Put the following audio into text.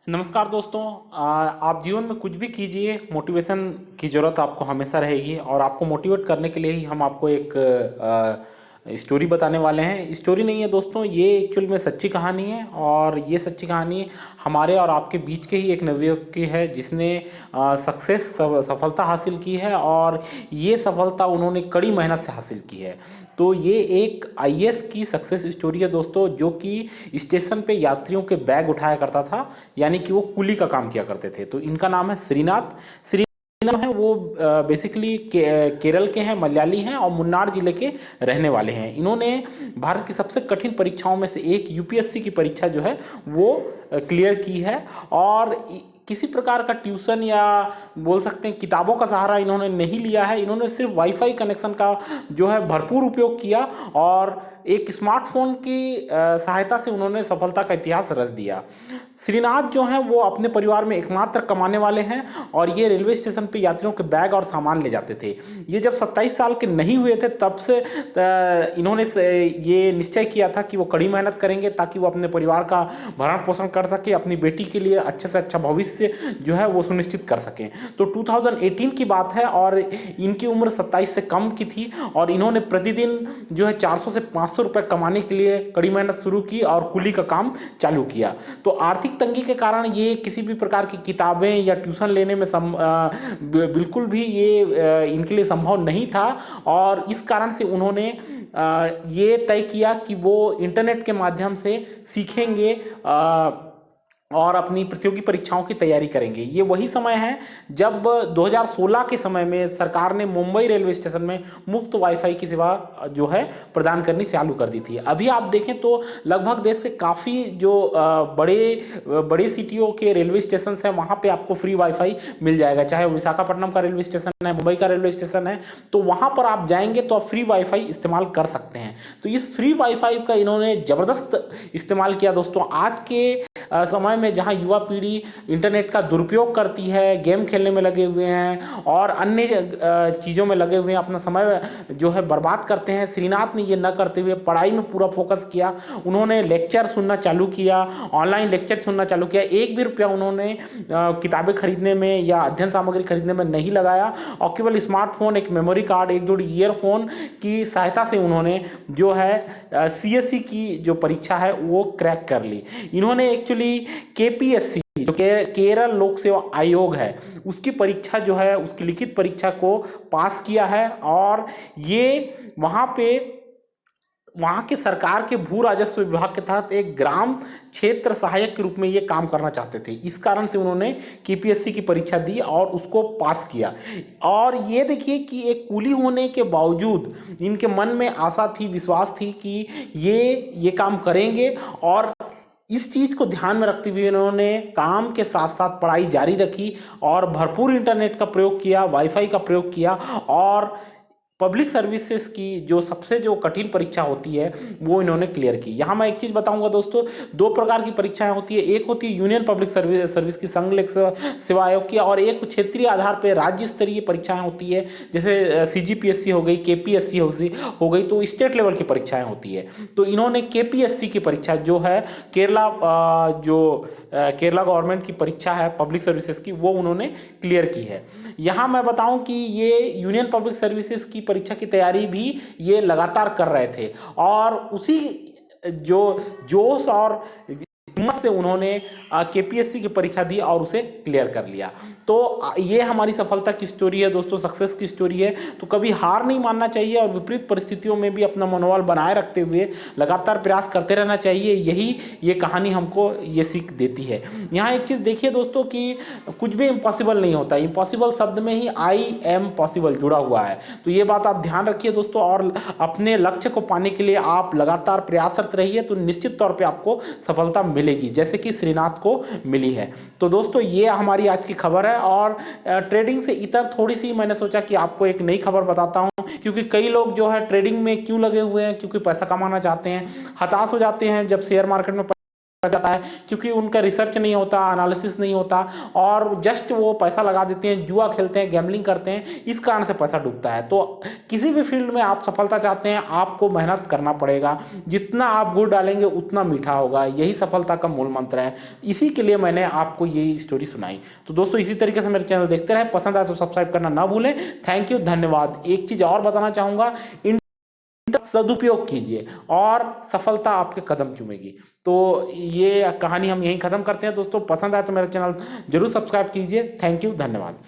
नमस्कार दोस्तों। आप जीवन में कुछ भी कीजिए, मोटिवेशन की ज़रूरत आपको हमेशा रहेगी और आपको मोटिवेट करने के लिए ही हम आपको एक स्टोरी बताने वाले हैं। स्टोरी नहीं है दोस्तों, ये एक्चुअल में सच्ची कहानी है और ये सच्ची कहानी हमारे और आपके बीच के ही एक नवयुवक की है जिसने सफलता हासिल की है और ये सफलता उन्होंने कड़ी मेहनत से हासिल की है। तो ये एक आईएएस की सक्सेस स्टोरी है दोस्तों, जो कि स्टेशन पे यात्रियों के बैग उठाया करता था, यानी कि वो कुली का काम किया करते थे। तो इनका नाम है श्रीनाथ। श्रीनाथ है वो बेसिकली केरल के हैं, मलयाली हैं और मुन्नार जिले के रहने वाले हैं। इन्होंने भारत की सबसे कठिन परीक्षाओं में से एक यूपीएससी की परीक्षा जो है वो क्लियर की है और किसी प्रकार का ट्यूशन या बोल सकते हैं किताबों का सहारा इन्होंने नहीं लिया है। इन्होंने सिर्फ वाईफाई कनेक्शन का जो है भरपूर उपयोग किया और एक स्मार्टफोन की सहायता से उन्होंने सफलता का इतिहास रच दिया। श्रीनाथ जो हैं वो अपने परिवार में एकमात्र कमाने वाले हैं और ये रेलवे स्टेशन पे यात्रियों के बैग और सामान ले जाते थे। ये जब 27 साल के नहीं हुए थे तब से इन्होंने ये निश्चय किया था कि वो कड़ी मेहनत करेंगे ताकि वो अपने परिवार का भरण पोषण कर सके, अपनी बेटी के लिए अच्छे से अच्छा भविष्य जो है वो सुनिश्चित कर सकें। तो 2018 की बात है और इनकी उम्र 27 से कम की थी और इन्होंने प्रतिदिन जो है 400 से 500 रुपए कमाने के लिए कड़ी मेहनत शुरू की और कुली का काम चालू किया। तो आर्थिक तंगी के कारण ये किसी भी प्रकार की किताबें या ट्यूशन लेने में बिल्कुल भी ये इनके लिए संभव नहीं था और इस कारण से उन्होंने ये तय किया कि वो इंटरनेट के माध्यम से सीखेंगे और अपनी प्रतियोगी परीक्षाओं की तैयारी करेंगे। ये वही समय है जब 2016 के समय में सरकार ने मुंबई रेलवे स्टेशन में मुफ्त वाईफाई की सेवा जो है प्रदान करनी चालू कर दी थी। अभी आप देखें तो लगभग देश के काफ़ी जो बड़े सिटियों के रेलवे स्टेशन हैं वहाँ पे आपको फ्री वाईफाई मिल जाएगा, चाहे विशाखापट्टनम का रेलवे स्टेशन है, मुंबई का रेलवे स्टेशन है, तो वहाँ पर आप जाएंगे तो आप फ्री वाईफाई इस्तेमाल कर सकते हैं। तो इस फ्री वाईफाई का इन्होंने ज़बरदस्त इस्तेमाल किया दोस्तों। आज के समय में जहां युवा पीढ़ी इंटरनेट का दुरुपयोग करती है, गेम खेलने में लगे हुए हैं और अन्य चीज़ों में लगे हुए हैं, अपना समय जो है बर्बाद करते हैं, श्रीनाथ ने ये न करते हुए पढ़ाई में पूरा फोकस किया। उन्होंने लेक्चर सुनना चालू किया, ऑनलाइन लेक्चर सुनना चालू किया। एक भी रुपया उन्होंने किताबें खरीदने में या अध्ययन सामग्री खरीदने में नहीं लगाया और केवल स्मार्टफोन, एक मेमोरी कार्ड, एक जोड़ी ईयरफोन की सहायता से उन्होंने जो है सीएससी की जो परीक्षा है वो क्रैक कर ली। इन्होंने एक्चुअली केपीएससी जो केरल लोक सेवा आयोग है उसकी परीक्षा जो है, उसकी लिखित परीक्षा को पास किया है और ये वहाँ के सरकार के भू राजस्व विभाग के तहत एक ग्राम क्षेत्र सहायक के रूप में ये काम करना चाहते थे। इस कारण से उन्होंने केपीएससी की परीक्षा दी और उसको पास किया। और ये देखिए कि एक कुली होने के बावजूद इनके मन में आशा थी, विश्वास थी कि ये काम करेंगे और इस चीज़ को ध्यान में रखते हुए इन्होंने काम के साथ साथ पढ़ाई जारी रखी और भरपूर इंटरनेट का प्रयोग किया, वाईफाई का प्रयोग किया और पब्लिक सर्विसेज की जो सबसे कठिन परीक्षा होती है वो इन्होंने क्लियर की। यहाँ मैं एक चीज़ बताऊंगा दोस्तों, दो प्रकार की परीक्षाएं होती है। एक होती है यूनियन पब्लिक सर्विस की, संघ लोक सेवा आयोग की, और एक क्षेत्रीय आधार पर राज्य स्तरीय परीक्षाएं होती है, जैसे सीजीपीएससी हो गई, केपीएससी हो गई, तो स्टेट लेवल की परीक्षाएं होती है। तो इन्होंने केपीएससी की परीक्षा जो है केरला गवर्नमेंट की परीक्षा है पब्लिक सर्विसेज की, वो उन्होंने क्लियर की है। यहाँ मैं बताऊं कि ये यूनियन पब्लिक सर्विसेज की परीक्षा की तैयारी भी ये लगातार कर रहे थे और उसी जो जोश और हिम्मत से उन्होंने केपीएससी की परीक्षा दी और उसे क्लियर कर लिया। तो ये हमारी सफलता की स्टोरी है दोस्तों, सक्सेस की स्टोरी है। तो कभी हार नहीं मानना चाहिए और विपरीत परिस्थितियों में भी अपना मनोबल बनाए रखते हुए लगातार प्रयास करते रहना चाहिए। यही ये कहानी हमको ये सीख देती है। यहाँ एक चीज़ देखिए दोस्तों कि कुछ भी इम्पॉसिबल नहीं होता, इम्पॉसिबल शब्द में ही आई एम पॉसिबल जुड़ा हुआ है। तो ये बात आप ध्यान रखिए दोस्तों और अपने लक्ष्य को पाने के लिए आप लगातार प्रयासरत रहिए तो निश्चित तौर पर आपको सफलता मिलेगी, जैसे कि श्रीनाथ को मिली है। तो दोस्तों ये हमारी आज की खबर है और ट्रेडिंग से इतर थोड़ी सी मैंने सोचा कि आपको एक नई खबर बताता हूं, क्योंकि कई लोग जो है ट्रेडिंग में क्यों लगे हुए हैं, क्योंकि पैसा कमाना चाहते हैं, हताश हो जाते हैं जब शेयर मार्केट में जाता है, क्योंकि उनका रिसर्च नहीं होता, एनालिसिस नहीं होता और जस्ट वो पैसा लगा देते हैं, जुआ खेलते हैं, गैम्बलिंग करते हैं, इस कारण से पैसा डूबता है। तो किसी भी फील्ड में आप सफलता चाहते हैं, आपको मेहनत करना पड़ेगा, जितना आप गुड़ डालेंगे उतना मीठा होगा, यही सफलता का मूल मंत्र है। इसी के लिए मैंने आपको ये स्टोरी सुनाई। तो दोस्तों इसी तरीके से मेरे चैनल देखते रहें, पसंद आए तो सब्सक्राइब करना ना भूलें। थैंक यू, धन्यवाद। एक चीज़ और बताना चाहूँगा, सदुपयोग कीजिए और सफलता आपके कदम चूमेगी। तो ये कहानी हम यहीं ख़त्म करते हैं दोस्तों। पसंद आए तो मेरा चैनल जरूर सब्सक्राइब कीजिए। थैंक यू, धन्यवाद।